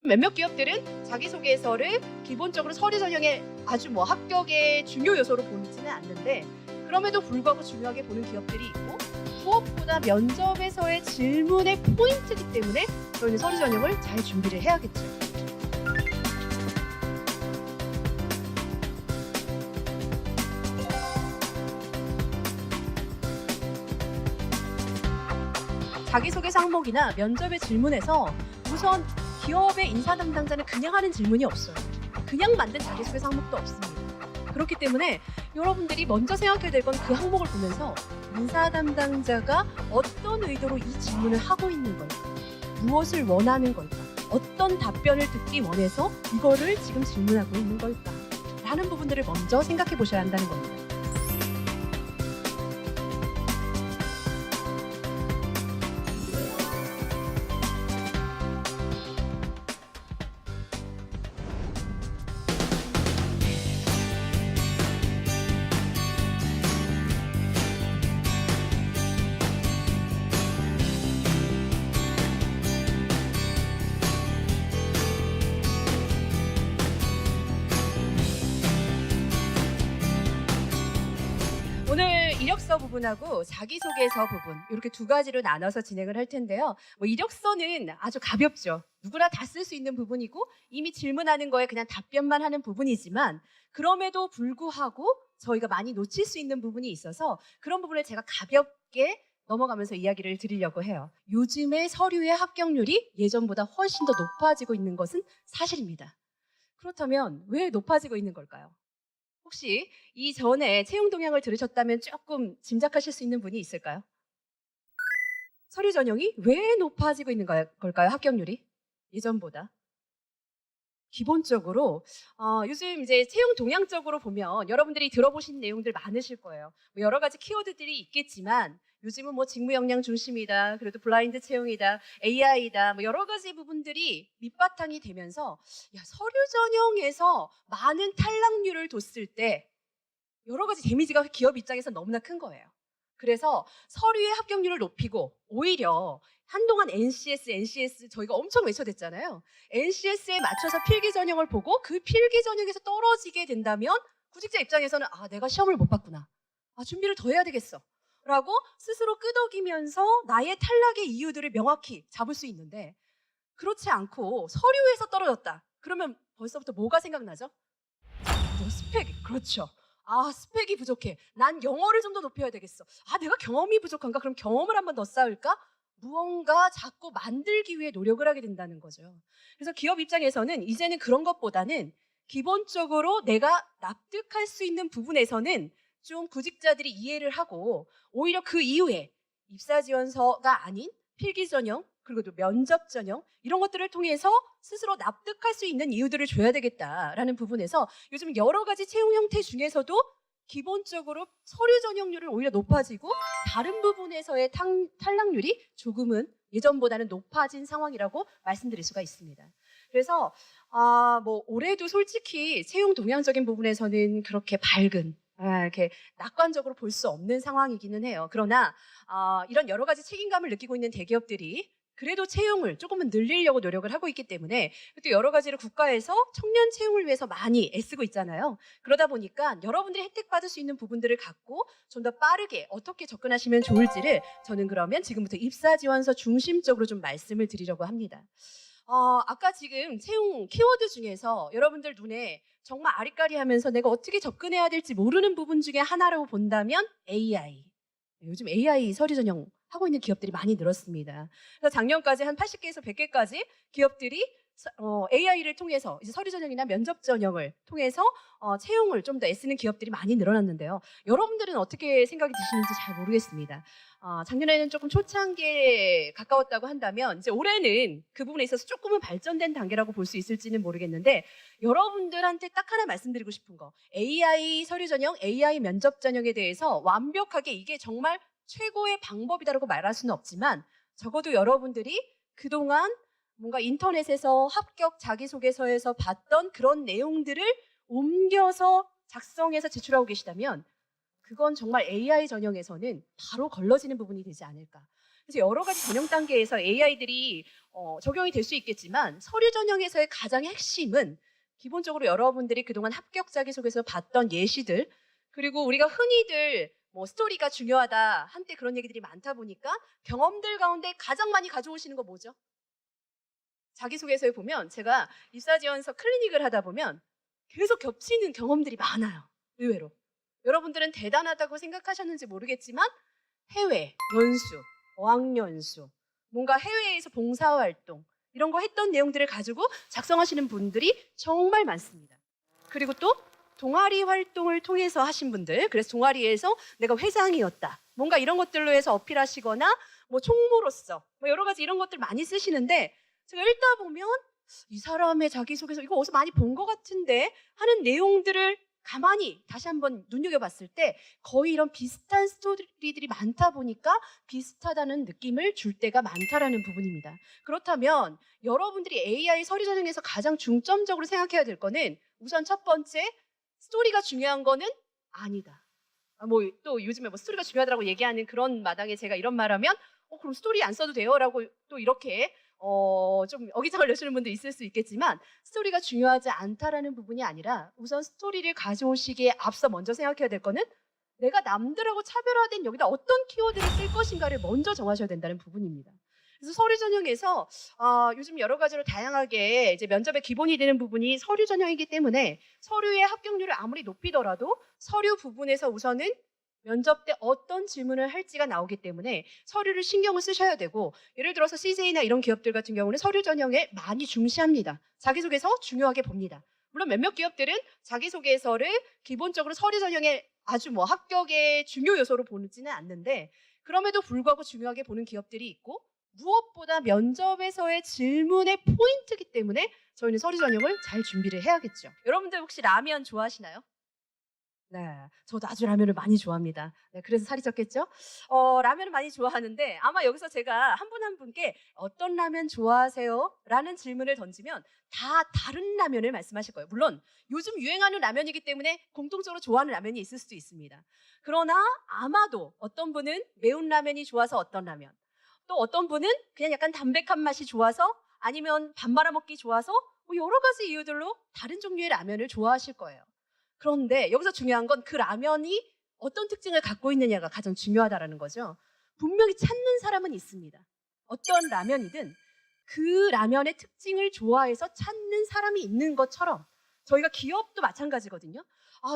몇몇 기업들은 자기소개서를 기본적으로 서류 전형의 아주 합격의 중요 요소로 보지는 않는데 그럼에도 불구하고 중요하게 보는 기업들이 있고 무엇보다 면접에서의 질문의 포인트이기 때문에 저희는 서류 전형을 잘 준비를 해야겠죠. 자기소개서 항목이나 면접의 질문에서 우선 기업의 인사 담당자는 그냥 하는 질문이 없어요. 그냥 만든 자기소개서 항목도 없습니다. 그렇기 때문에 여러분들이 먼저 생각해야 될 건 그 항목을 보면서 인사 담당자가 어떤 의도로 이 질문을 하고 있는 걸까? 무엇을 원하는 걸까? 어떤 답변을 듣기 원해서 이거를 지금 질문하고 있는 걸까? 라는 부분들을 먼저 생각해 보셔야 한다는 겁니다. 오늘 이력서 부분하고 자기소개서 부분 이렇게 두 가지로 나눠서 진행을 할 텐데요. 이력서는 아주 가볍죠. 누구나 다 쓸 수 있는 부분이고 이미 질문하는 거에 그냥 답변만 하는 부분이지만 그럼에도 불구하고 저희가 많이 놓칠 수 있는 부분이 있어서 그런 부분을 제가 가볍게 넘어가면서 이야기를 드리려고 해요. 요즘의 서류의 합격률이 예전보다 훨씬 더 높아지고 있는 것은 사실입니다. 그렇다면 왜 높아지고 있는 걸까요? 혹시 이전에 채용 동향을 들으셨다면 조금 짐작하실 수 있는 분이 있을까요? 서류 전형이 왜 높아지고 있는 걸까요? 합격률이 예전보다. 기본적으로 요즘 이제 채용 동향적으로 보면 여러분들이 들어보신 내용들 많으실 거예요. 여러 가지 키워드들이 있겠지만 요즘은 직무 역량 중심이다. 그래도 블라인드 채용이다. AI다. 여러 가지 부분들이 밑바탕이 되면서 서류 전형에서 많은 탈락률을 뒀을 때 여러 가지 데미지가 기업 입장에서 너무나 큰 거예요. 그래서 서류의 합격률을 높이고 오히려 한동안 NCS 저희가 엄청 외쳐댔잖아요. NCS에 맞춰서 필기 전형을 보고 그 필기 전형에서 떨어지게 된다면 구직자 입장에서는 내가 시험을 못 봤구나. 준비를 더 해야 되겠어. 라고 스스로 끄덕이면서 나의 탈락의 이유들을 명확히 잡을 수 있는데 그렇지 않고 서류에서 떨어졌다. 그러면 벌써부터 뭐가 생각나죠? 스펙, 그렇죠. 스펙이 부족해. 난 영어를 좀 더 높여야 되겠어. 내가 경험이 부족한가? 그럼 경험을 한번 더 쌓을까? 무언가 자꾸 만들기 위해 노력을 하게 된다는 거죠. 그래서 기업 입장에서는 이제는 그런 것보다는 기본적으로 내가 납득할 수 있는 부분에서는 좀 구직자들이 이해를 하고 오히려 그 이후에 입사 지원서가 아닌 필기 전형 그리고 또 면접 전형 이런 것들을 통해서 스스로 납득할 수 있는 이유들을 줘야 되겠다라는 부분에서 요즘 여러 가지 채용 형태 중에서도 기본적으로 서류 전형률을 오히려 높아지고 다른 부분에서의 탈락률이 조금은 예전보다는 높아진 상황이라고 말씀드릴 수가 있습니다. 그래서 올해도 솔직히 채용 동향적인 부분에서는 그렇게 밝은 이렇게 낙관적으로 볼 수 없는 상황이기는 해요. 그러나 이런 여러 가지 책임감을 느끼고 있는 대기업들이 그래도 채용을 조금은 늘리려고 노력을 하고 있기 때문에 또 여러 가지를 국가에서 청년 채용을 위해서 많이 애쓰고 있잖아요. 그러다 보니까 여러분들이 혜택받을 수 있는 부분들을 갖고 좀 더 빠르게 어떻게 접근하시면 좋을지를 저는 그러면 지금부터 입사 지원서 중심적으로 좀 말씀을 드리려고 합니다. 아까 지금 채용 키워드 중에서 여러분들 눈에 정말 아리까리하면서 내가 어떻게 접근해야 될지 모르는 부분 중에 하나라고 본다면 AI. 요즘 AI 서류 전형 하고 있는 기업들이 많이 늘었습니다. 그래서 작년까지 한 80개에서 100개까지 기업들이 AI를 통해서 이제 서류 전형이나 면접 전형을 통해서 채용을 좀 더 애쓰는 기업들이 많이 늘어났는데요. 여러분들은 어떻게 생각이 드시는지 잘 모르겠습니다. 작년에는 조금 초창기에 가까웠다고 한다면 이제 올해는 그 부분에 있어서 조금은 발전된 단계라고 볼 수 있을지는 모르겠는데 여러분들한테 딱 하나 말씀드리고 싶은 거 AI 서류 전형, AI 면접 전형에 대해서 완벽하게 이게 정말 최고의 방법이다라고 말할 수는 없지만 적어도 여러분들이 그동안 뭔가 인터넷에서 합격 자기소개서에서 봤던 그런 내용들을 옮겨서 작성해서 제출하고 계시다면 그건 정말 AI 전형에서는 바로 걸러지는 부분이 되지 않을까. 그래서 여러 가지 전형 단계에서 AI들이 적용이 될 수 있겠지만 서류 전형에서의 가장 핵심은 기본적으로 여러분들이 그동안 합격 자기소개서 봤던 예시들, 그리고 우리가 흔히들 뭐 스토리가 중요하다 한때 그런 얘기들이 많다 보니까 경험들 가운데 가장 많이 가져오시는 거 뭐죠? 자기소개서에 보면 제가 입사지원서 클리닉을 하다 보면 계속 겹치는 경험들이 많아요. 의외로. 여러분들은 대단하다고 생각하셨는지 모르겠지만 해외, 연수, 어학연수, 뭔가 해외에서 봉사활동 이런 거 했던 내용들을 가지고 작성하시는 분들이 정말 많습니다. 그리고 또 동아리 활동을 통해서 하신 분들, 그래서 동아리에서 내가 회장이었다, 뭔가 이런 것들로 해서 어필하시거나 뭐 총무로서 뭐 여러 가지 이런 것들 많이 쓰시는데 제가 읽다 보면 이 사람의 자기소개서 이거 어디서 많이 본 것 같은데 하는 내용들을 가만히 다시 한번 눈여겨봤을 때 거의 이런 비슷한 스토리들이 많다 보니까 비슷하다는 느낌을 줄 때가 많다라는 부분입니다. 그렇다면 여러분들이 AI 서류 전형에서 가장 중점적으로 생각해야 될 거는 우선 첫 번째, 스토리가 중요한 거는 아니다. 뭐 또 요즘에 뭐 스토리가 중요하다고 얘기하는 그런 마당에 제가 이런 말하면 그럼 스토리 안 써도 돼요? 라고 또 이렇게 좀 어기장을 내시는 분도 있을 수 있겠지만 스토리가 중요하지 않다라는 부분이 아니라 우선 스토리를 가져오시기에 앞서 먼저 생각해야 될 거는 내가 남들하고 차별화된 여기다 어떤 키워드를 쓸 것인가를 먼저 정하셔야 된다는 부분입니다. 그래서 서류 전형에서 요즘 여러 가지로 다양하게 이제 면접의 기본이 되는 부분이 서류 전형이기 때문에 서류의 합격률을 아무리 높이더라도 서류 부분에서 우선은 면접 때 어떤 질문을 할지가 나오기 때문에 서류를 신경을 쓰셔야 되고, 예를 들어서 CJ나 이런 기업들 같은 경우는 서류 전형에 많이 중시합니다. 자기소개서 중요하게 봅니다. 물론 몇몇 기업들은 자기소개서를 기본적으로 서류 전형에 아주 뭐 합격의 중요 요소로 보지는 않는데 그럼에도 불구하고 중요하게 보는 기업들이 있고, 무엇보다 면접에서의 질문의 포인트이기 때문에 저희는 서류 전형을 잘 준비를 해야겠죠. 여러분들 혹시 라면 좋아하시나요? 네, 저도 아주 라면을 많이 좋아합니다. 네, 그래서 살이 쪘겠죠? 라면을 많이 좋아하는데 아마 여기서 제가 한 분 한 분께 어떤 라면 좋아하세요? 라는 질문을 던지면 다 다른 라면을 말씀하실 거예요. 물론 요즘 유행하는 라면이기 때문에 공통적으로 좋아하는 라면이 있을 수도 있습니다. 그러나 아마도 어떤 분은 매운 라면이 좋아서 어떤 라면, 또 어떤 분은 그냥 약간 담백한 맛이 좋아서, 아니면 밥 말아 먹기 좋아서 뭐 여러 가지 이유들로 다른 종류의 라면을 좋아하실 거예요. 그런데 여기서 중요한 건 그 라면이 어떤 특징을 갖고 있느냐가 가장 중요하다는 거죠. 분명히 찾는 사람은 있습니다. 어떤 라면이든 그 라면의 특징을 좋아해서 찾는 사람이 있는 것처럼 저희가 기업도 마찬가지거든요.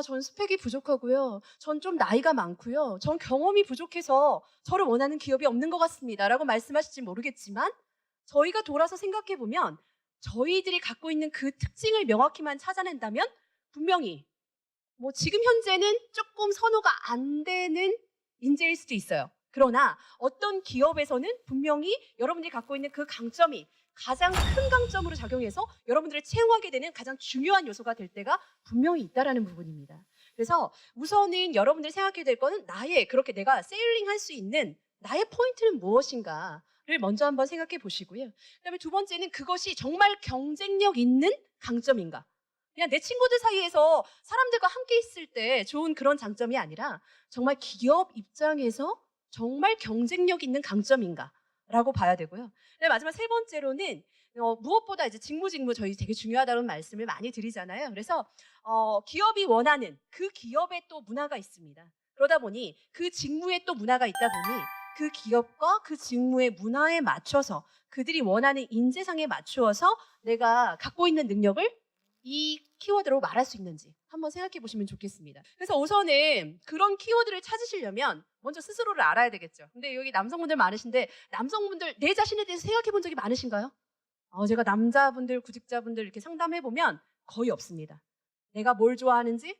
전 스펙이 부족하고요. 전 좀 나이가 많고요. 전 경험이 부족해서 저를 원하는 기업이 없는 것 같습니다. 라고 말씀하실지 모르겠지만 저희가 돌아서 생각해 보면 저희들이 갖고 있는 그 특징을 명확히만 찾아낸다면 분명히 뭐 지금 현재는 조금 선호가 안 되는 인재일 수도 있어요. 그러나 어떤 기업에서는 분명히 여러분들이 갖고 있는 그 강점이 가장 큰 강점으로 작용해서 여러분들을 채용하게 되는 가장 중요한 요소가 될 때가 분명히 있다라는 부분입니다. 그래서 우선은 여러분들이 생각해야 될 거는 그렇게 내가 세일링 할 수 있는 나의 포인트는 무엇인가를 먼저 한번 생각해 보시고요. 그다음에 두 번째는 그것이 정말 경쟁력 있는 강점인가. 그냥 내 친구들 사이에서 사람들과 함께 있을 때 좋은 그런 장점이 아니라 정말 기업 입장에서 정말 경쟁력 있는 강점인가라고 봐야 되고요. 마지막 세 번째로는 무엇보다 이제 직무 저희 되게 중요하다는 말씀을 많이 드리잖아요. 그래서 기업이 원하는 그 기업의 또 문화가 있습니다. 그러다 보니 그 직무에 또 문화가 있다 보니 그 기업과 그 직무의 문화에 맞춰서 그들이 원하는 인재상에 맞추어서 내가 갖고 있는 능력을 이 키워드로 말할 수 있는지 한번 생각해 보시면 좋겠습니다. 그래서 우선은 그런 키워드를 찾으시려면 먼저 스스로를 알아야 되겠죠. 근데 여기 남성분들 많으신데 남성분들 내 자신에 대해서 생각해 본 적이 많으신가요? 제가 남자분들, 구직자분들 이렇게 상담해 보면 거의 없습니다. 내가 뭘 좋아하는지,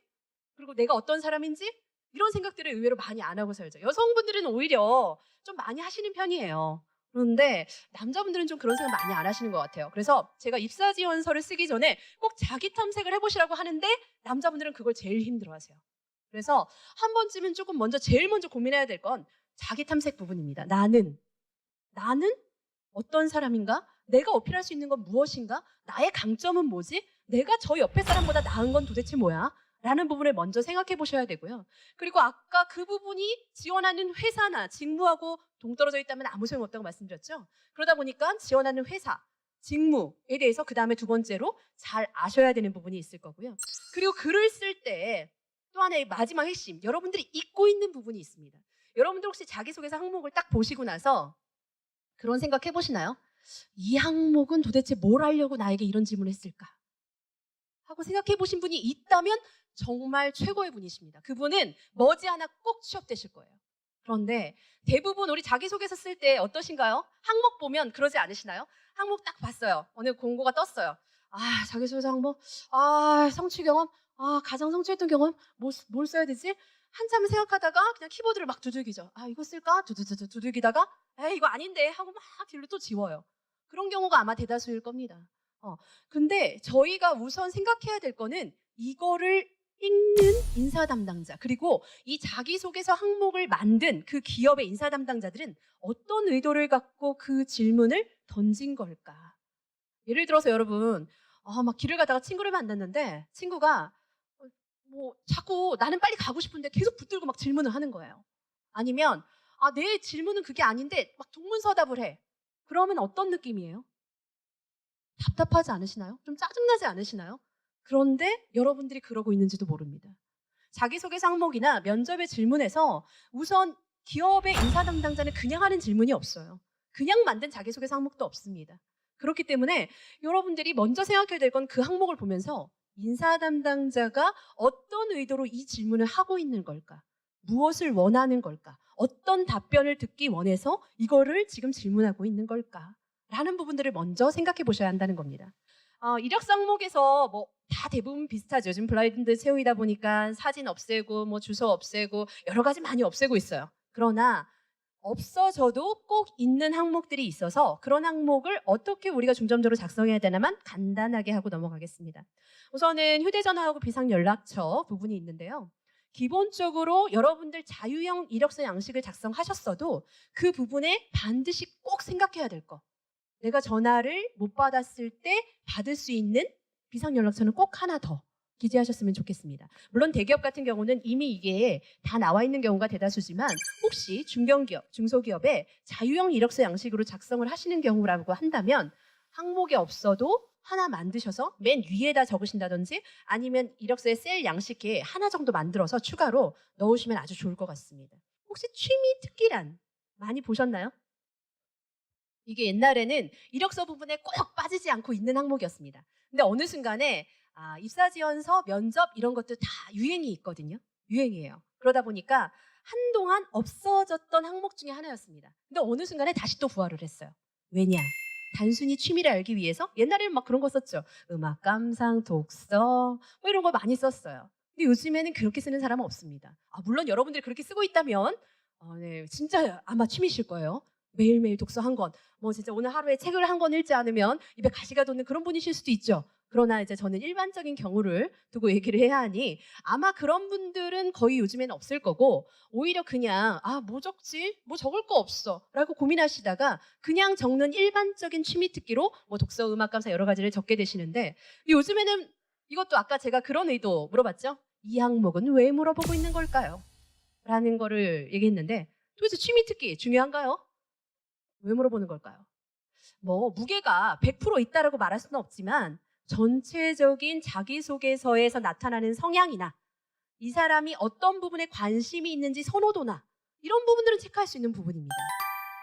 그리고 내가 어떤 사람인지 이런 생각들을 의외로 많이 안 하고 살죠. 여성분들은 오히려 좀 많이 하시는 편이에요. 그런데 남자분들은 좀 그런 생각 많이 안 하시는 것 같아요. 그래서 제가 입사 지원서를 쓰기 전에 꼭 자기 탐색을 해보시라고 하는데 남자분들은 그걸 제일 힘들어하세요. 그래서 한 번쯤은 조금 제일 먼저 고민해야 될 건 자기 탐색 부분입니다. 나는 어떤 사람인가? 내가 어필할 수 있는 건 무엇인가? 나의 강점은 뭐지? 내가 저 옆에 사람보다 나은 건 도대체 뭐야? 라는 부분을 먼저 생각해 보셔야 되고요. 그리고 아까 그 부분이 지원하는 회사나 직무하고 동떨어져 있다면 아무 소용없다고 말씀드렸죠. 그러다 보니까 지원하는 회사, 직무에 대해서 그 다음에 두 번째로 잘 아셔야 되는 부분이 있을 거고요. 그리고 글을 쓸 때 또 하나의 마지막 핵심, 여러분들이 잊고 있는 부분이 있습니다. 여러분들 혹시 자기소개서 항목을 딱 보시고 나서 그런 생각 해보시나요? 이 항목은 도대체 뭘 하려고 나에게 이런 질문을 했을까? 하고 생각해 보신 분이 있다면 정말 최고의 분이십니다. 그분은 머지않아 꼭 취업되실 거예요. 그런데 대부분 우리 자기소개서 쓸 때 어떠신가요? 항목 보면 그러지 않으시나요? 항목 딱 봤어요. 어느 공고가 떴어요. 아, 자기소개서 항목, 아, 성취 경험, 아, 가장 성취했던 경험, 뭘 써야 되지? 한참 생각하다가 그냥 키보드를 막 두들기죠. 아, 이거 쓸까? 두들기다가, 에이, 이거 아닌데 하고 막 뒤로 또 지워요. 그런 경우가 아마 대다수일 겁니다. 근데 저희가 우선 생각해야 될 거는 이거를 읽는 인사 담당자, 그리고 이 자기소개서 항목을 만든 그 기업의 인사 담당자들은 어떤 의도를 갖고 그 질문을 던진 걸까? 예를 들어서 여러분, 막 길을 가다가 친구를 만났는데 친구가 뭐 자꾸 나는 빨리 가고 싶은데 계속 붙들고 막 질문을 하는 거예요. 아니면 내 질문은 그게 아닌데 막 동문서답을 해. 그러면 어떤 느낌이에요? 답답하지 않으시나요? 좀 짜증나지 않으시나요? 그런데 여러분들이 그러고 있는지도 모릅니다. 자기소개서 항목이나 면접의 질문에서 우선 기업의 인사 담당자는 그냥 하는 질문이 없어요. 그냥 만든 자기소개서 항목도 없습니다. 그렇기 때문에 여러분들이 먼저 생각해야 될 건 그 항목을 보면서 인사 담당자가 어떤 의도로 이 질문을 하고 있는 걸까? 무엇을 원하는 걸까? 어떤 답변을 듣기 원해서 이거를 지금 질문하고 있는 걸까? 라는 부분들을 먼저 생각해 보셔야 한다는 겁니다. 이력서 항목에서 뭐 다 대부분 비슷하죠. 요즘 블라인드 채용이다 보니까 사진 없애고 뭐 주소 없애고 여러 가지 많이 없애고 있어요. 그러나 없어져도 꼭 있는 항목들이 있어서 그런 항목을 어떻게 우리가 중점적으로 작성해야 되나만 간단하게 하고 넘어가겠습니다. 우선은 휴대전화하고 비상연락처 부분이 있는데요. 기본적으로 여러분들 자유형 이력서 양식을 작성하셨어도 그 부분에 반드시 꼭 생각해야 될 거. 내가 전화를 못 받았을 때 받을 수 있는 비상연락처는 꼭 하나 더 기재하셨으면 좋겠습니다. 물론 대기업 같은 경우는 이미 이게 다 나와 있는 경우가 대다수지만 혹시 중견기업, 중소기업에 자유형 이력서 양식으로 작성을 하시는 경우라고 한다면 항목이 없어도 하나 만드셔서 맨 위에다 적으신다든지 아니면 이력서에 셀 양식에 하나 정도 만들어서 추가로 넣으시면 아주 좋을 것 같습니다. 혹시 취미 특기란 많이 보셨나요? 이게 옛날에는 이력서 부분에 꼭 빠지지 않고 있는 항목이었습니다. 근데 어느 순간에 입사지원서, 면접 이런 것도 다 유행이 있거든요. 유행이에요. 그러다 보니까 한동안 없어졌던 항목 중에 하나였습니다. 근데 어느 순간에 다시 또 부활을 했어요. 왜냐? 단순히 취미를 알기 위해서 옛날에는 막 그런 거 썼죠. 음악 감상, 독서 뭐 이런 거 많이 썼어요. 근데 요즘에는 그렇게 쓰는 사람은 없습니다. 물론 여러분들이 그렇게 쓰고 있다면 네, 진짜 아마 취미실 거예요. 매일매일 독서 한 권. 뭐 진짜 오늘 하루에 책을 한 권 읽지 않으면 입에 가시가 돋는 그런 분이실 수도 있죠. 그러나 이제 저는 일반적인 경우를 두고 얘기를 해야 하니 아마 그런 분들은 거의 요즘에는 없을 거고 오히려 그냥 뭐 적지? 뭐 적을 거 없어 라고 고민하시다가 그냥 적는 일반적인 취미 특기로 뭐 독서, 음악 감상 여러 가지를 적게 되시는데 요즘에는 이것도 아까 제가 그런 의도 물어봤죠. 이 항목은 왜 물어보고 있는 걸까요? 라는 거를 얘기했는데 도대체 취미 특기 중요한가요? 왜 물어보는 걸까요? 뭐 무게가 100% 있다라고 말할 수는 없지만 전체적인 자기소개서에서 나타나는 성향이나 이 사람이 어떤 부분에 관심이 있는지 선호도나 이런 부분들은 체크할 수 있는 부분입니다.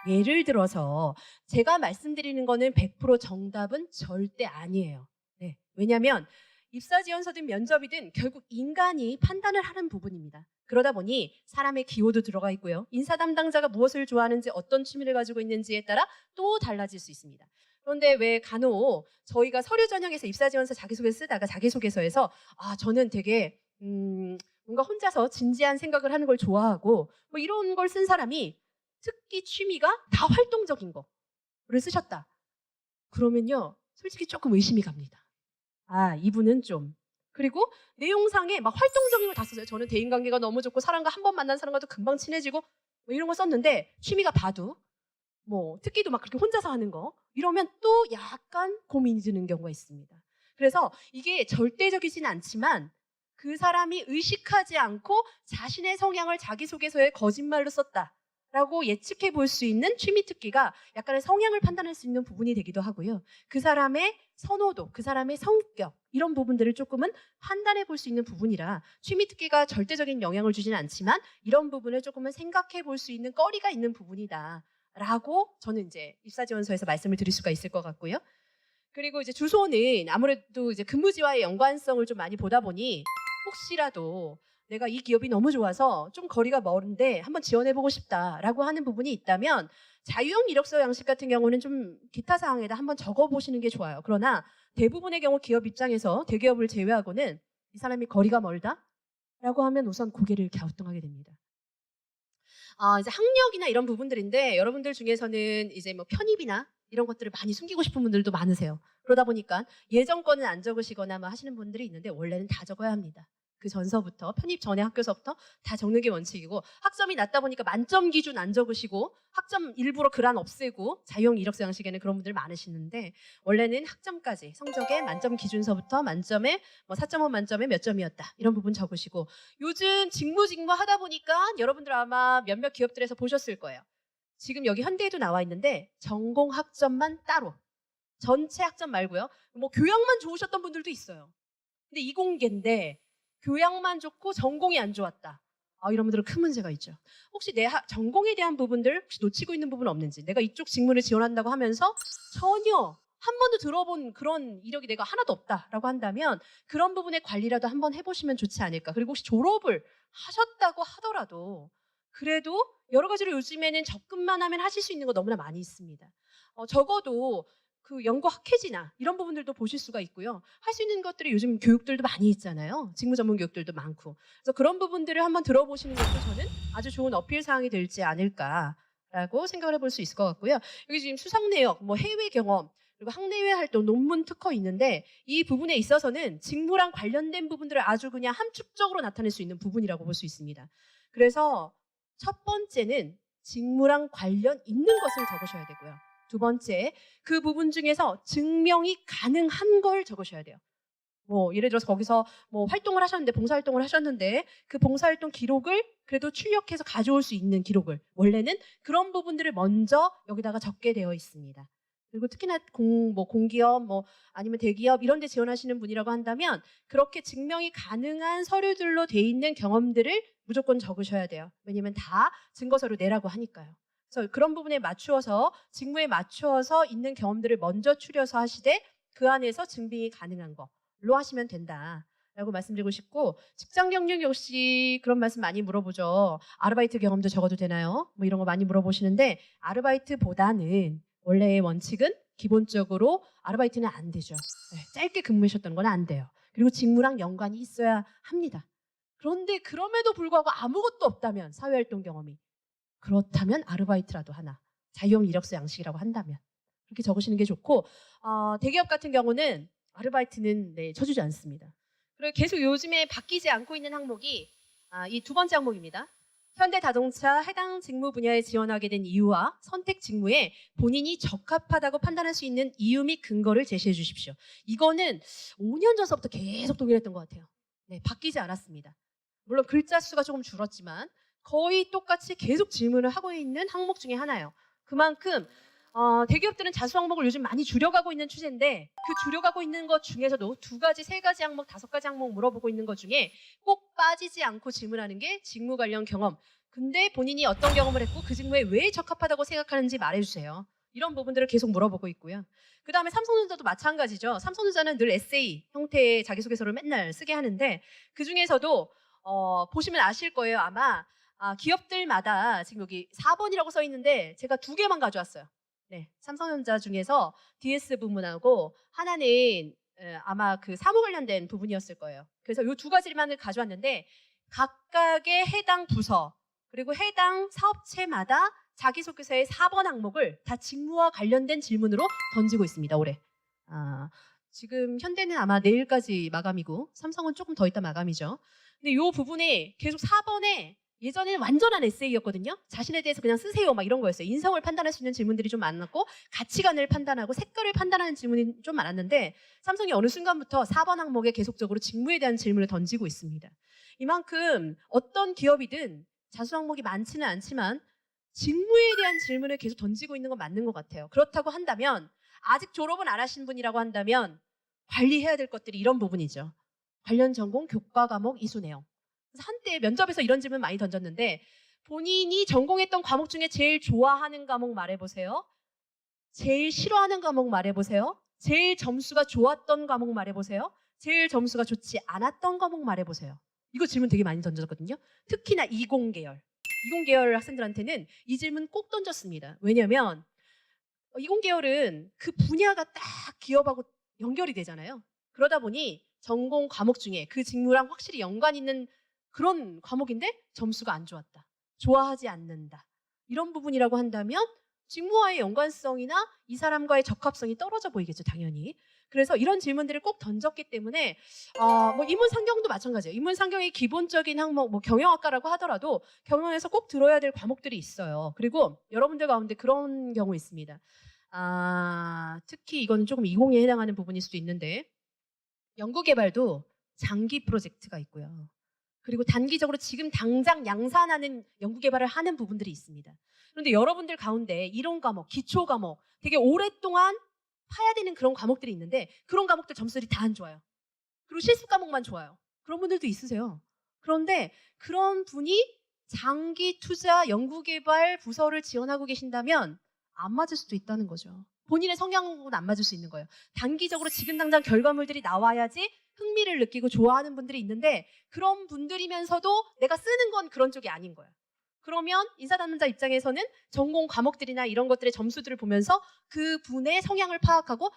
예를 들어서 제가 말씀드리는 거는 100% 정답은 절대 아니에요. 네. 왜냐하면 입사지원서든 면접이든 결국 인간이 판단을 하는 부분입니다. 그러다 보니 사람의 기호도 들어가 있고요. 인사 담당자가 무엇을 좋아하는지 어떤 취미를 가지고 있는지에 따라 또 달라질 수 있습니다. 그런데 왜 간혹 저희가 서류 전형에서 입사지원서 자기소개 쓰다가 자기소개서에서 저는 되게 뭔가 혼자서 진지한 생각을 하는 걸 좋아하고 뭐 이런 걸 쓴 사람이 특기 취미가 다 활동적인 거를 쓰셨다. 그러면요 솔직히 조금 의심이 갑니다. 이분은 좀. 그리고 내용상에 막 활동적인 걸 다 썼어요. 저는 대인관계가 너무 좋고 사람과 한 번 만난 사람과도 금방 친해지고 뭐 이런 거 썼는데 취미가 바둑, 뭐 특기도 막 그렇게 혼자서 하는 거 이러면 또 약간 고민이 드는 경우가 있습니다. 그래서 이게 절대적이진 않지만 그 사람이 의식하지 않고 자신의 성향을 자기소개서에 거짓말로 썼다. 라고 예측해 볼 수 있는 취미 특기가 약간의 성향을 판단할 수 있는 부분이 되기도 하고요. 그 사람의 선호도, 그 사람의 성격 이런 부분들을 조금은 판단해 볼 수 있는 부분이라 취미 특기가 절대적인 영향을 주지는 않지만 이런 부분을 조금은 생각해 볼 수 있는 거리가 있는 부분이다. 라고 저는 이제 입사지원서에서 말씀을 드릴 수가 있을 것 같고요. 그리고 이제 주소는 아무래도 이제 근무지와의 연관성을 좀 많이 보다 보니 혹시라도 내가 이 기업이 너무 좋아서 좀 거리가 먼데 한번 지원해보고 싶다라고 하는 부분이 있다면 자유형 이력서 양식 같은 경우는 좀 기타 사항에다 한번 적어보시는 게 좋아요. 그러나 대부분의 경우 기업 입장에서 대기업을 제외하고는 이 사람이 거리가 멀다라고 하면 우선 고개를 갸우뚱하게 됩니다. 이제 학력이나 이런 부분들인데 여러분들 중에서는 이제 뭐 편입이나 이런 것들을 많이 숨기고 싶은 분들도 많으세요. 그러다 보니까 예전 거는 안 적으시거나 뭐 하시는 분들이 있는데 원래는 다 적어야 합니다. 그 전서부터 편입 전에 학교서부터 다 적는 게 원칙이고 학점이 낮다 보니까 만점 기준 안 적으시고 학점 일부러 글안 없애고 자유형 이력서 양식에는 그런 분들 많으시는데 원래는 학점까지 성적의 만점 기준서부터 만점에 뭐 4.5 만점에 몇 점이었다 이런 부분 적으시고 요즘 직무 하다 보니까 여러분들 아마 몇몇 기업들에서 보셨을 거예요. 지금 여기 현대에도 나와 있는데 전공 학점만 따로 전체 학점 말고요. 뭐 교양만 좋으셨던 분들도 있어요. 근데 이공계인데 교양만 좋고 전공이 안 좋았다. 이런 분들은 큰 문제가 있죠. 혹시 내 전공에 대한 부분들 혹시 놓치고 있는 부분 없는지 내가 이쪽 직무를 지원한다고 하면서 전혀 한 번도 들어본 그런 이력이 내가 하나도 없다라고 한다면 그런 부분의 관리라도 한번 해보시면 좋지 않을까. 그리고 혹시 졸업을 하셨다고 하더라도 그래도 여러 가지로 요즘에는 접근만 하면 하실 수 있는 거 너무나 많이 있습니다. 적어도 그 연구 학회지나 이런 부분들도 보실 수가 있고요. 할 수 있는 것들이 요즘 교육들도 많이 있잖아요. 직무 전문 교육들도 많고. 그래서 그런 부분들을 한번 들어보시는 것도 저는 아주 좋은 어필 사항이 될지 않을까라고 생각을 해볼 수 있을 것 같고요. 여기 지금 수상 내역, 뭐 해외 경험, 그리고 학내외 활동, 논문 특허 있는데 이 부분에 있어서는 직무랑 관련된 부분들을 아주 그냥 함축적으로 나타낼 수 있는 부분이라고 볼 수 있습니다. 그래서 첫 번째는 직무랑 관련 있는 것을 적으셔야 되고요. 두 번째, 그 부분 중에서 증명이 가능한 걸 적으셔야 돼요. 뭐 예를 들어서 거기서 뭐 활동을 하셨는데 봉사활동을 하셨는데 그 봉사활동 기록을 그래도 출력해서 가져올 수 있는 기록을 원래는 그런 부분들을 먼저 여기다가 적게 되어 있습니다. 그리고 특히나 공기업 뭐 아니면 대기업 이런 데 지원하시는 분이라고 한다면 그렇게 증명이 가능한 서류들로 돼 있는 경험들을 무조건 적으셔야 돼요. 왜냐면 다 증거서류 내라고 하니까요. 그래서 그런 부분에 맞추어서 직무에 맞추어서 있는 경험들을 먼저 추려서 하시되 그 안에서 증빙이 가능한 걸로 하시면 된다라고 말씀드리고 싶고 직장 경력 역시 그런 말씀 많이 물어보죠. 아르바이트 경험도 적어도 되나요? 뭐 이런 거 많이 물어보시는데 아르바이트보다는 원래의 원칙은 기본적으로 아르바이트는 안 되죠. 네, 짧게 근무하셨던 건 안 돼요. 그리고 직무랑 연관이 있어야 합니다. 그런데 그럼에도 불구하고 아무것도 없다면 사회활동 경험이 그렇다면 아르바이트라도 하나 자유형 이력서 양식이라고 한다면 그렇게 적으시는 게 좋고 대기업 같은 경우는 아르바이트는 쳐주지 않습니다. 그리고 계속 요즘에 바뀌지 않고 있는 항목이 이 두 번째 항목입니다. 현대자동차 해당 직무 분야에 지원하게 된 이유와 선택 직무에 본인이 적합하다고 판단할 수 있는 이유 및 근거를 제시해 주십시오. 이거는 5년 전서부터 계속 동일했던 것 같아요. 네, 바뀌지 않았습니다. 물론 글자 수가 조금 줄었지만 거의 똑같이 계속 질문을 하고 있는 항목 중에 하나예요. 그만큼 대기업들은 자수 항목을 요즘 많이 줄여가고 있는 추세인데 그 줄여가고 있는 것 중에서도 2가지, 3가지 항목, 5가지 항목 물어보고 있는 것 중에 꼭 빠지지 않고 질문하는 게 직무 관련 경험. 근데 본인이 어떤 경험을 했고 그 직무에 왜 적합하다고 생각하는지 말해주세요. 이런 부분들을 계속 물어보고 있고요. 그 다음에 삼성전자도 마찬가지죠. 삼성전자는 늘 에세이 형태의 자기소개서를 맨날 쓰게 하는데 그 중에서도 보시면 아실 거예요. 아마 기업들마다 지금 여기 4번이라고 써 있는데 제가 2개만 가져왔어요. 네, 삼성전자 중에서 DS 부문하고 하나는 아마 그 사무 관련된 부분이었을 거예요. 그래서 이 2가지만을 가져왔는데 각각의 해당 부서 그리고 해당 사업체마다 자기소개서의 4번 항목을 다 직무와 관련된 질문으로 던지고 있습니다. 올해. 지금 현대는 아마 내일까지 마감이고 삼성은 조금 더 있다 마감이죠. 근데 이 부분에 계속 4번에 예전에는 완전한 에세이였거든요. 자신에 대해서 그냥 쓰세요 막 이런 거였어요. 인성을 판단할 수 있는 질문들이 좀 많았고 가치관을 판단하고 색깔을 판단하는 질문이 좀 많았는데 삼성이 어느 순간부터 4번 항목에 계속적으로 직무에 대한 질문을 던지고 있습니다. 이만큼 어떤 기업이든 자수 항목이 많지는 않지만 직무에 대한 질문을 계속 던지고 있는 건 맞는 것 같아요. 그렇다고 한다면 아직 졸업은 안 하신 분이라고 한다면 관리해야 될 것들이 이런 부분이죠. 관련 전공, 교과 과목, 이수 내용. 그래서 한때 면접에서 이런 질문 많이 던졌는데 본인이 전공했던 과목 중에 제일 좋아하는 과목 말해보세요. 제일 싫어하는 과목 말해보세요. 제일 점수가 좋았던 과목 말해보세요. 제일 점수가 좋지 않았던 과목 말해보세요. 이거 질문 되게 많이 던졌거든요. 특히나 20계열. 20계열 학생들한테는 이 질문 꼭 던졌습니다. 왜냐하면 20계열은 그 분야가 딱 기업하고 연결이 되잖아요. 그러다 보니 전공 과목 중에 그 직무랑 확실히 연관 있는 그런 과목인데 점수가 안 좋았다. 좋아하지 않는다. 이런 부분이라고 한다면 직무와의 연관성이나 이 사람과의 적합성이 떨어져 보이겠죠, 당연히. 그래서 이런 질문들을 꼭 던졌기 때문에 뭐 인문상경도 마찬가지예요. 인문상경의 기본적인 항목, 뭐 경영학과라고 하더라도 경영에서 꼭 들어야 될 과목들이 있어요. 그리고 여러분들 가운데 그런 경우 있습니다. 특히 이거는 조금 20에 해당하는 부분일 수도 있는데 연구개발도 장기 프로젝트가 있고요. 그리고 단기적으로 지금 당장 양산하는 연구개발을 하는 부분들이 있습니다. 그런데 여러분들 가운데 이론 과목, 기초 과목 되게 오랫동안 파야 되는 그런 과목들이 있는데 그런 과목들 점수들이 다 안 좋아요. 그리고 실습 과목만 좋아요. 그런 분들도 있으세요. 그런데 그런 분이 장기 투자 연구개발 부서를 지원하고 계신다면 안 맞을 수도 있다는 거죠. 본인의 성향하고는 안 맞을 수 있는 거예요. 단기적으로 지금 당장 결과물들이 나와야지 흥미를 느끼고 좋아하는 분들이 있는데 그런 분들이면서도 내가 쓰는 건 그런 쪽이 아닌 거예요. 그러면 인사 담당자 입장에서는 전공 과목들이나 이런 것들의 점수들을 보면서 그 분의 성향을 파악하고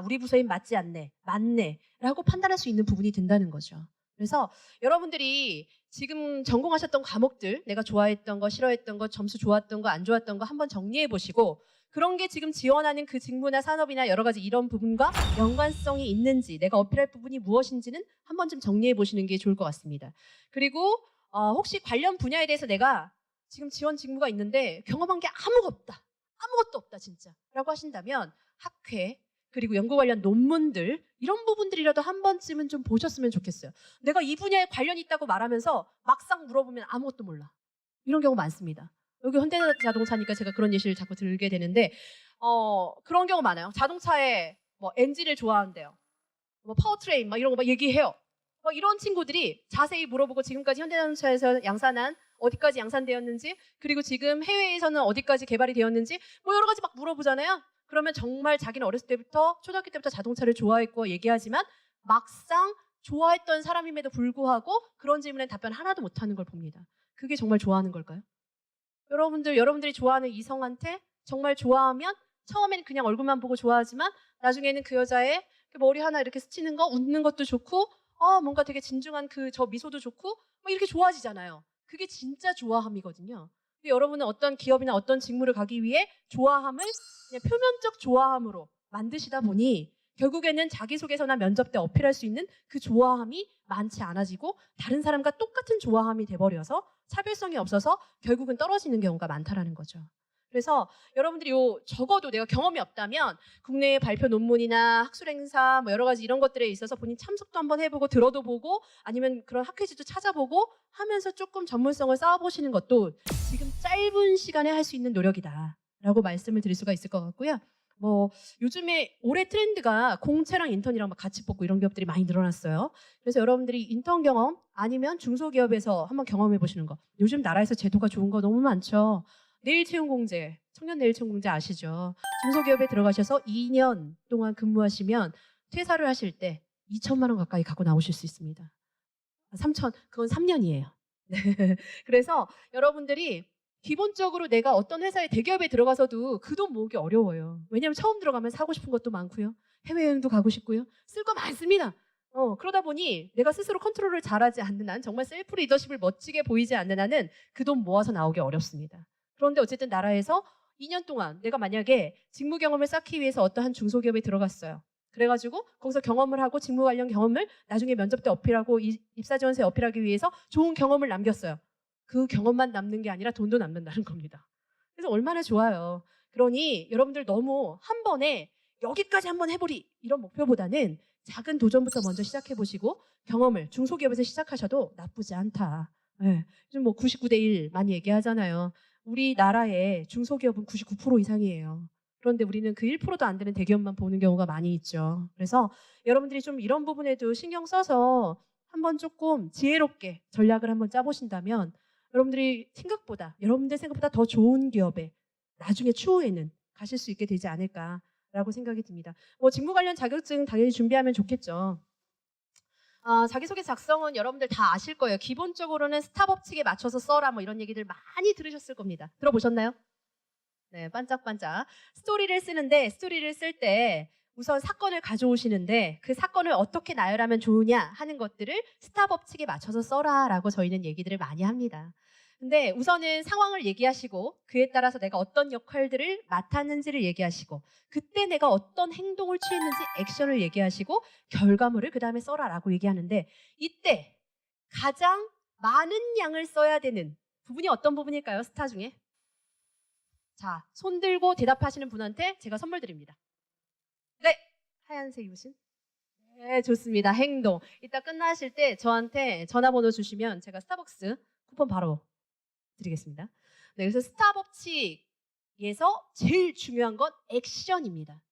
우리 부서엔 맞지 않네, 맞네 라고 판단할 수 있는 부분이 된다는 거죠. 그래서 여러분들이 지금 전공하셨던 과목들, 내가 좋아했던 거, 싫어했던 거, 점수 좋았던 거, 안 좋았던 거 한번 정리해 보시고 그런 게 지금 지원하는 그 직무나 산업이나 여러 가지 이런 부분과 연관성이 있는지 내가 어필할 부분이 무엇인지는 한 번쯤 정리해 보시는 게 좋을 것 같습니다. 그리고 혹시 관련 분야에 대해서 내가 지금 지원 직무가 있는데 경험한 게 아무것도 없다 진짜 라고 하신다면 학회 그리고 연구 관련 논문들 이런 부분들이라도 한 번쯤은 좀 보셨으면 좋겠어요. 내가 이 분야에 관련이 있다고 말하면서 막상 물어보면 아무것도 몰라. 이런 경우 많습니다. 여기 현대자동차니까 제가 그런 예시를 자꾸 들게 되는데 그런 경우 많아요. 자동차에 뭐 엔진을 좋아한대요. 뭐 파워트레인 막 이런 거 막 얘기해요. 막 이런 친구들이 자세히 물어보고 지금까지 현대자동차에서 양산한 어디까지 양산되었는지 그리고 지금 해외에서는 어디까지 개발이 되었는지 뭐 여러 가지 막 물어보잖아요. 그러면 정말 자기는 어렸을 때부터 초등학교 때부터 자동차를 좋아했고 얘기하지만 막상 좋아했던 사람임에도 불구하고 그런 질문에 답변 하나도 못하는 걸 봅니다. 그게 정말 좋아하는 걸까요? 여러분들이 좋아하는 이성한테 정말 좋아하면 처음에는 그냥 얼굴만 보고 좋아하지만 나중에는 그 여자의 머리 하나 이렇게 스치는 거 웃는 것도 좋고 뭔가 되게 진중한 저 미소도 좋고 뭐 이렇게 좋아지잖아요. 그게 진짜 좋아함이거든요. 근데 여러분은 어떤 기업이나 어떤 직무를 가기 위해 좋아함을 그냥 표면적 좋아함으로 만드시다 보니 결국에는 자기소개서나 면접 때 어필할 수 있는 그 좋아함이 많지 않아지고 다른 사람과 똑같은 좋아함이 돼버려서 차별성이 없어서 결국은 떨어지는 경우가 많다라는 거죠. 그래서 여러분들이 적어도 내가 경험이 없다면 국내의 발표 논문이나 학술행사 뭐 여러 가지 이런 것들에 있어서 본인 참석도 한번 해보고 들어도 보고 아니면 그런 학회지도 찾아보고 하면서 조금 전문성을 쌓아보시는 것도 지금 짧은 시간에 할 수 있는 노력이다라고 말씀을 드릴 수가 있을 것 같고요. 뭐 요즘에 올해 트렌드가 공채랑 인턴이랑 막 같이 뽑고 이런 기업들이 많이 늘어났어요. 그래서 여러분들이 인턴 경험 아니면 중소기업에서 한번 경험해 보시는 거. 요즘 나라에서 제도가 좋은 거 너무 많죠. 내일채용공제, 청년 내일채용공제 아시죠? 중소기업에 들어가셔서 2년 동안 근무하시면 퇴사를 하실 때 2천만 원 가까이 갖고 나오실 수 있습니다. 3천, 그건 3년이에요. 그래서 여러분들이 기본적으로 내가 어떤 회사에 대기업에 들어가서도 그 돈 모으기 어려워요. 왜냐하면 처음 들어가면 사고 싶은 것도 많고요. 해외여행도 가고 싶고요. 쓸 거 많습니다. 그러다 보니 내가 스스로 컨트롤을 잘하지 않는 한 정말 셀프 리더십을 멋지게 보이지 않는 한은 그 돈 모아서 나오기 어렵습니다. 그런데 어쨌든 나라에서 2년 동안 내가 만약에 직무 경험을 쌓기 위해서 어떠한 중소기업에 들어갔어요. 그래가지고 거기서 경험을 하고 직무 관련 경험을 나중에 면접 때 어필하고 입사지원서에 어필하기 위해서 좋은 경험을 남겼어요. 그 경험만 남는 게 아니라 돈도 남는다는 겁니다. 그래서 얼마나 좋아요. 그러니 여러분들 너무 한 번에 여기까지 한번 해보리 이런 목표보다는 작은 도전부터 먼저 시작해보시고 경험을 중소기업에서 시작하셔도 나쁘지 않다. 네. 요즘 뭐 99대 1 많이 얘기하잖아요. 우리나라의 중소기업은 99% 이상이에요. 그런데 우리는 그 1%도 안 되는 대기업만 보는 경우가 많이 있죠. 그래서 여러분들이 좀 이런 부분에도 신경 써서 한번 조금 지혜롭게 전략을 한번 짜보신다면 여러분들 생각보다 더 좋은 기업에 나중에 추후에는 가실 수 있게 되지 않을까라고 생각이 듭니다. 뭐 직무 관련 자격증 당연히 준비하면 좋겠죠. 자기소개 작성은 여러분들 다 아실 거예요. 기본적으로는 스타벅 측에 맞춰서 써라 뭐 이런 얘기들 많이 들으셨을 겁니다. 들어보셨나요? 네, 반짝반짝. 스토리를 쓸 때 우선 사건을 가져오시는데 그 사건을 어떻게 나열하면 좋으냐 하는 것들을 스타벅 측에 맞춰서 써라라고 저희는 얘기들을 많이 합니다. 근데 우선은 상황을 얘기하시고 그에 따라서 내가 어떤 역할들을 맡았는지를 얘기하시고 그때 내가 어떤 행동을 취했는지 액션을 얘기하시고 결과물을 그 다음에 써라라고 얘기하는데 이때 가장 많은 양을 써야 되는 부분이 어떤 부분일까요? 스타 중에? 자, 손 들고 대답하시는 분한테 제가 선물 드립니다. 네, 하얀색 입으신? 네, 좋습니다. 행동. 이따 끝나실 때 저한테 전화번호 주시면 제가 스타벅스 쿠폰 바로 드리겠습니다. 네, 그래서 스타벅 측에서 제일 중요한 건 액션입니다.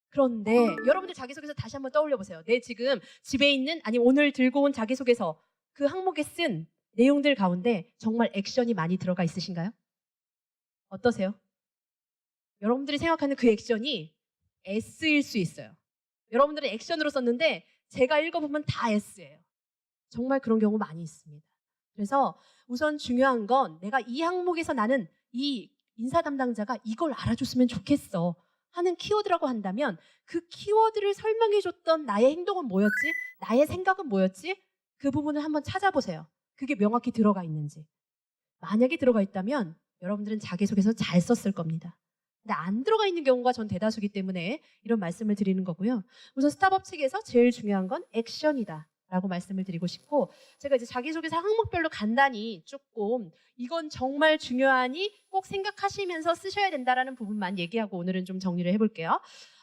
그런데 여러분들 자기소개서 다시 한번 떠올려 보세요. 내 지금 집에 있는 아니면 오늘 들고 온 자기소개서 그 항목에 쓴 내용들 가운데 정말 액션이 많이 들어가 있으신가요? 어떠세요? 여러분들이 생각하는 그 액션이 S일 수 있어요. 여러분들은 액션으로 썼는데 제가 읽어보면 다 S예요. 정말 그런 경우 많이 있습니다. 그래서 우선 중요한 건 내가 이 항목에서 나는 이 인사 담당자가 이걸 알아줬으면 좋겠어 하는 키워드라고 한다면 그 키워드를 설명해줬던 나의 행동은 뭐였지? 나의 생각은 뭐였지? 그 부분을 한번 찾아보세요. 그게 명확히 들어가 있는지. 만약에 들어가 있다면 여러분들은 자기소개서 잘 썼을 겁니다. 근데 안 들어가 있는 경우가 전 대다수기 때문에 이런 말씀을 드리는 거고요. 우선 스타벅 측에서 제일 중요한 건 액션이다 라고 말씀을 드리고 싶고 제가 이제 자기소개서 항목별로 간단히 조금 이건 정말 중요하니 꼭 생각하시면서 쓰셔야 된다라는 부분만 얘기하고 오늘은 좀 정리를 해볼게요.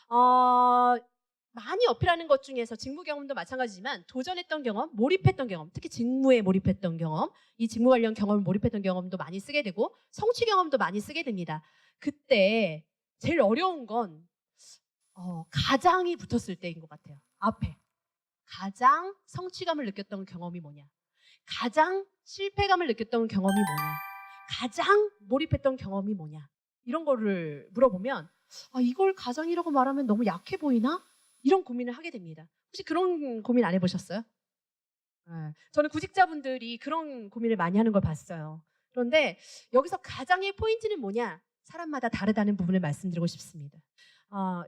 많이 어필하는 것 중에서 직무 경험도 마찬가지지만 도전했던 경험, 몰입했던 경험, 특히 직무에 몰입했던 경험, 이 직무 관련 경험을 몰입했던 경험도 많이 쓰게 되고 성취 경험도 많이 쓰게 됩니다. 그때 제일 어려운 건 가장이 붙었을 때인 것 같아요. 앞에. 가장 성취감을 느꼈던 경험이 뭐냐? 가장 실패감을 느꼈던 경험이 뭐냐? 가장 몰입했던 경험이 뭐냐? 이런 거를 물어보면 이걸 가장이라고 말하면 너무 약해 보이나? 이런 고민을 하게 됩니다. 혹시 그런 고민 안 해보셨어요? 네. 저는 구직자분들이 그런 고민을 많이 하는 걸 봤어요. 그런데 여기서 가장의 포인트는 뭐냐? 사람마다 다르다는 부분을 말씀드리고 싶습니다.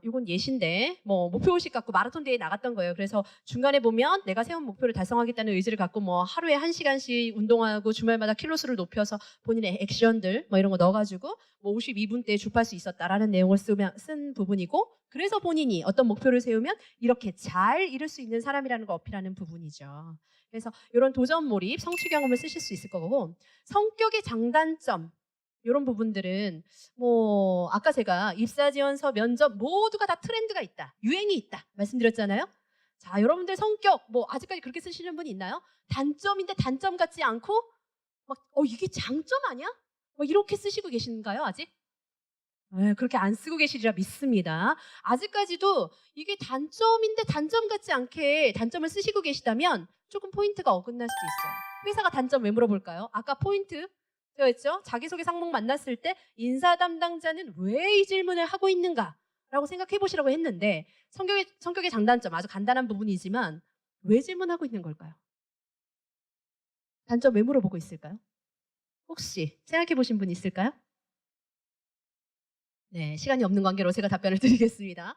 이건 예시인데 목표의식 갖고 마라톤 대회에 나갔던 거예요. 그래서 중간에 보면 내가 세운 목표를 달성하겠다는 의지를 갖고 하루에 1시간씩 운동하고 주말마다 킬로수를 높여서 본인의 액션들 이런 거 넣어가지고 52분대에 주파할 수 있었다라는 내용을 쓴 부분이고 그래서 본인이 어떤 목표를 세우면 이렇게 잘 이룰 수 있는 사람이라는 걸 어필하는 부분이죠. 그래서 이런 도전 몰입, 성취 경험을 쓰실 수 있을 거고 성격의 장단점 이런 부분들은 아까 제가 입사 지원서 면접 모두가 다 트렌드가 있다. 유행이 있다. 말씀드렸잖아요. 자, 여러분들 성격 아직까지 그렇게 쓰시는 분 있나요? 단점인데 단점 같지 않고 이게 장점 아니야? 이렇게 쓰시고 계신가요, 아직? 네, 그렇게 안 쓰고 계시리라 믿습니다. 아직까지도 이게 단점인데 단점 같지 않게 단점을 쓰시고 계시다면 조금 포인트가 어긋날 수도 있어요. 회사가 단점 왜 물어볼까요? 아까 포인트 되어 있죠? 자기소개 상목 만났을 때 인사 담당자는 왜 이 질문을 하고 있는가? 라고 생각해 보시라고 했는데 성격의 장단점 아주 간단한 부분이지만 왜 질문하고 있는 걸까요? 단점 왜 물어보고 있을까요? 혹시 생각해 보신 분 있을까요? 네, 시간이 없는 관계로 제가 답변을 드리겠습니다.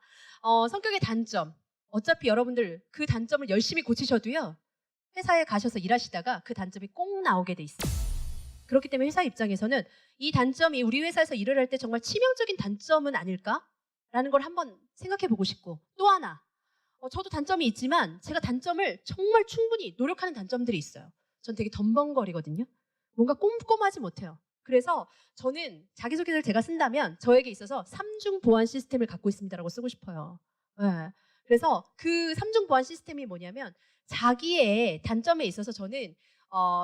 성격의 단점. 어차피 여러분들 그 단점을 열심히 고치셔도요. 회사에 가셔서 일하시다가 그 단점이 꼭 나오게 돼 있어요. 그렇기 때문에 회사 입장에서는 이 단점이 우리 회사에서 일을 할 때 정말 치명적인 단점은 아닐까라는 걸 한번 생각해 보고 싶고 또 하나 저도 단점이 있지만 제가 단점을 정말 충분히 노력하는 단점들이 있어요. 전 되게 덤벙거리거든요. 뭔가 꼼꼼하지 못해요. 그래서 저는 자기소개서를 제가 쓴다면 저에게 있어서 3중 보안 시스템을 갖고 있습니다라고 쓰고 싶어요. 네. 그래서 그 3중 보안 시스템이 뭐냐면 자기의 단점에 있어서 저는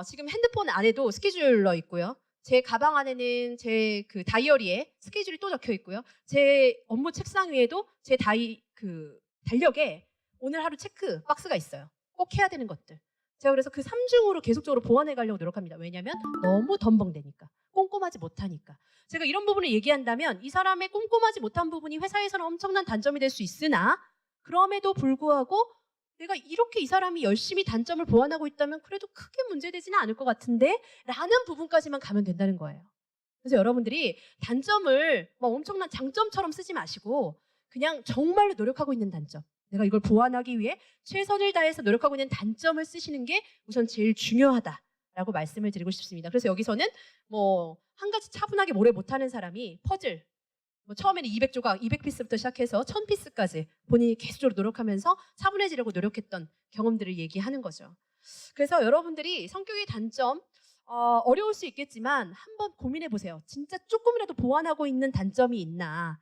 지금 핸드폰 안에도 스케줄러 있고요. 제 가방 안에는 제 그 다이어리에 스케줄이 또 적혀 있고요. 제 업무 책상 위에도 제 달력에 오늘 하루 체크 박스가 있어요. 꼭 해야 되는 것들. 제가 그래서 그 3중으로 계속적으로 보완해 가려고 노력합니다. 왜냐하면 너무 덤벙대니까. 꼼꼼하지 못하니까. 제가 이런 부분을 얘기한다면 이 사람의 꼼꼼하지 못한 부분이 회사에서는 엄청난 단점이 될 수 있으나 그럼에도 불구하고 내가 이렇게 이 사람이 열심히 단점을 보완하고 있다면 그래도 크게 문제되지는 않을 것 같은데 라는 부분까지만 가면 된다는 거예요. 그래서 여러분들이 단점을 막 엄청난 장점처럼 쓰지 마시고 그냥 정말로 노력하고 있는 단점, 내가 이걸 보완하기 위해 최선을 다해서 노력하고 있는 단점을 쓰시는 게 우선 제일 중요하다라고 말씀을 드리고 싶습니다. 그래서 여기서는 뭐 한 가지 차분하게 오래 못하는 사람이 퍼즐, 뭐 처음에는 200조각, 200피스부터 시작해서 1000피스까지 본인이 계속적으로 노력하면서 차분해지려고 노력했던 경험들을 얘기하는 거죠. 그래서 여러분들이 성격의 단점, 어려울 수 있겠지만 한번 고민해 보세요. 진짜 조금이라도 보완하고 있는 단점이 있나.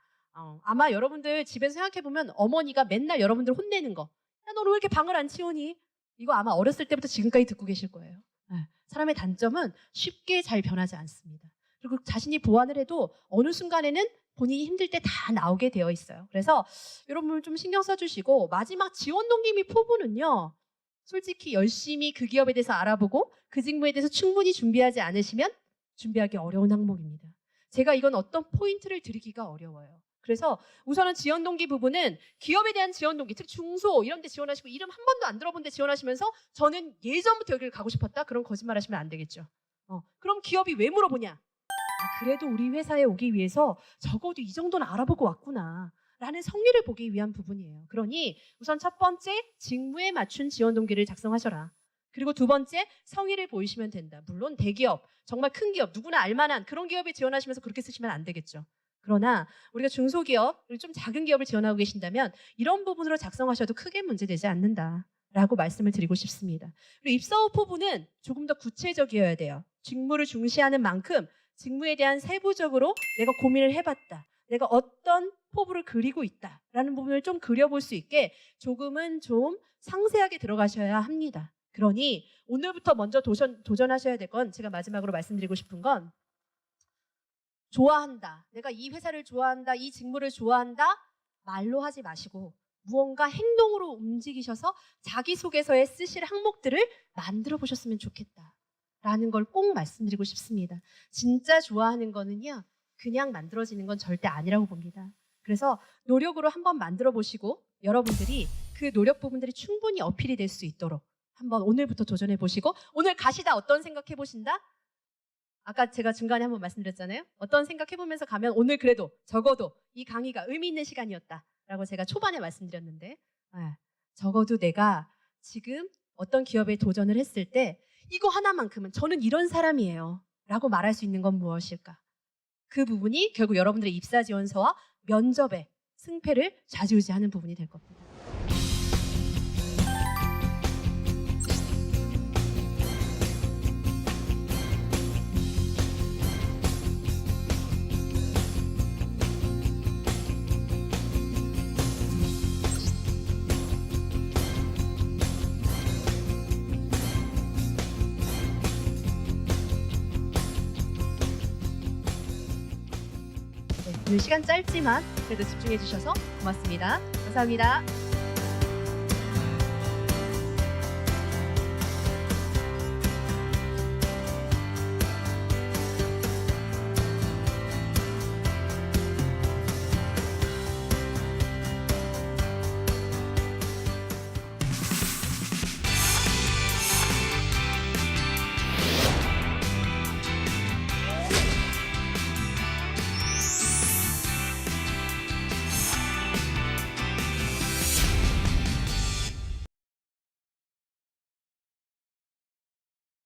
아마 여러분들 집에서 생각해 보면 어머니가 맨날 여러분들 혼내는 거, 야, 너는 왜 이렇게 방을 안 치우니? 이거 아마 어렸을 때부터 지금까지 듣고 계실 거예요. 사람의 단점은 쉽게 잘 변하지 않습니다. 그리고 자신이 보완을 해도 어느 순간에는 본인이 힘들 때 다 나오게 되어 있어요. 그래서 여러분 좀 신경 써주시고, 마지막 지원 동기 및 포부는요, 솔직히 열심히 그 기업에 대해서 알아보고 그 직무에 대해서 충분히 준비하지 않으시면 준비하기 어려운 항목입니다. 제가 이건 어떤 포인트를 드리기가 어려워요. 그래서 우선은 지원 동기 부분은 기업에 대한 지원 동기, 특히 중소 이런 데 지원하시고 이름 한 번도 안 들어본 데 지원하시면서 저는 예전부터 여기를 가고 싶었다, 그런 거짓말 하시면 안 되겠죠. 그럼 기업이 왜 물어보냐? 그래도 우리 회사에 오기 위해서 적어도 이 정도는 알아보고 왔구나 라는 성의를 보기 위한 부분이에요. 그러니 우선 첫 번째, 직무에 맞춘 지원 동기를 작성하셔라. 그리고 두 번째, 성의를 보이시면 된다. 물론 대기업, 정말 큰 기업, 누구나 알만한 그런 기업에 지원하시면서 그렇게 쓰시면 안 되겠죠. 그러나 우리가 중소기업, 그리고 좀 작은 기업을 지원하고 계신다면 이런 부분으로 작성하셔도 크게 문제되지 않는다 라고 말씀을 드리고 싶습니다. 그리고 입사 후 포부는 조금 더 구체적이어야 돼요. 직무를 중시하는 만큼 직무에 대한 세부적으로 내가 고민을 해봤다, 내가 어떤 포부를 그리고 있다라는 부분을 좀 그려볼 수 있게 조금은 좀 상세하게 들어가셔야 합니다. 그러니 오늘부터 먼저 도전하셔야 될 건, 제가 마지막으로 말씀드리고 싶은 건, 좋아한다, 내가 이 회사를 좋아한다, 이 직무를 좋아한다 말로 하지 마시고 무언가 행동으로 움직이셔서 자기소개서에 쓰실 항목들을 만들어 보셨으면 좋겠다 라는 걸 꼭 말씀드리고 싶습니다. 진짜 좋아하는 거는요, 그냥 만들어지는 건 절대 아니라고 봅니다. 그래서 노력으로 한번 만들어 보시고 여러분들이 그 노력 부분들이 충분히 어필이 될 수 있도록 한번 오늘부터 도전해 보시고, 오늘 가시다 어떤 생각해 보신다? 아까 제가 중간에 한번 말씀드렸잖아요. 어떤 생각해 보면서 가면 오늘 그래도 적어도 이 강의가 의미 있는 시간이었다라고 제가 초반에 말씀드렸는데, 적어도 내가 지금 어떤 기업에 도전을 했을 때 이거 하나만큼은 저는 이런 사람이에요 라고 말할 수 있는 건 무엇일까? 그 부분이 결국 여러분들의 입사 지원서와 면접의 승패를 좌지우지하는 부분이 될 겁니다. 오늘 시간 짧지만 그래도 집중해 주셔서 고맙습니다. 감사합니다.